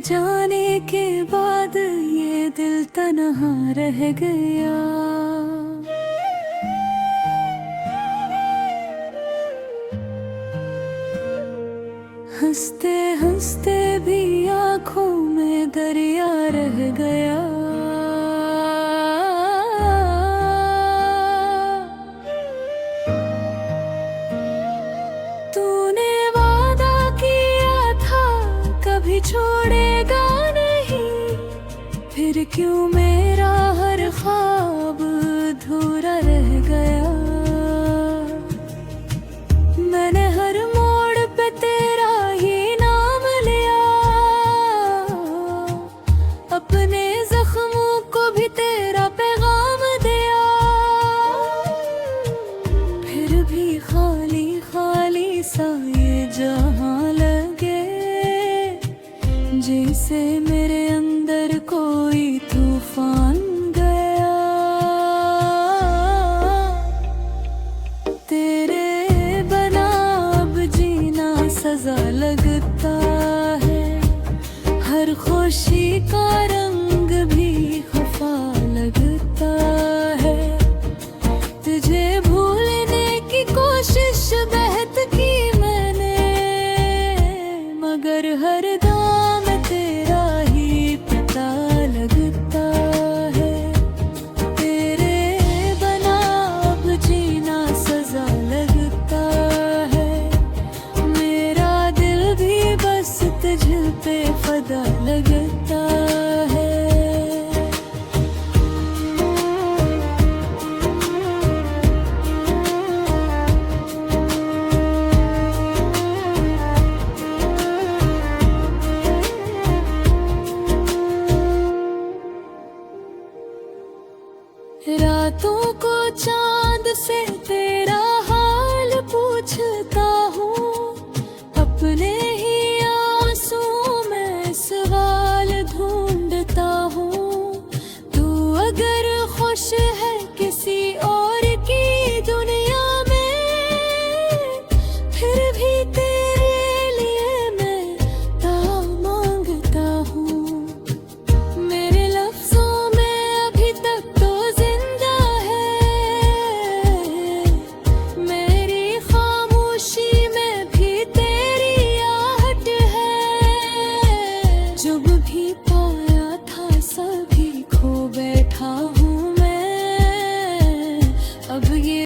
जाने के बाद ये दिल तन्हा रह गया। हंसते हंसते भी आँखों में दरिया रह गया। तूने वादा किया था कभी छोड़ेगा नहीं, फिर क्यों मेरा हर ख्वाब अधूरा रह गया। मैंने हर मोड़ पे तेरा ही नाम लिया, अपने जख्मों को भी तेरा पैगाम दिया। फिर भी खाली खाली सा ये जहां लगे, जैसे मेरे अंदर कोई तूफान गया। तेरे बना अब जीना सजा लगता है, हर खुशी का रंग भी खफा लगता है। तुझे भूलने की कोशिश बेहद की मैंने, मगर हर दाम तेरा ही पता लगता है। तेरे बना अब जीना सजा लगता है, मेरा दिल भी बस तुझ पे फदा लगता है। रातों को चांद से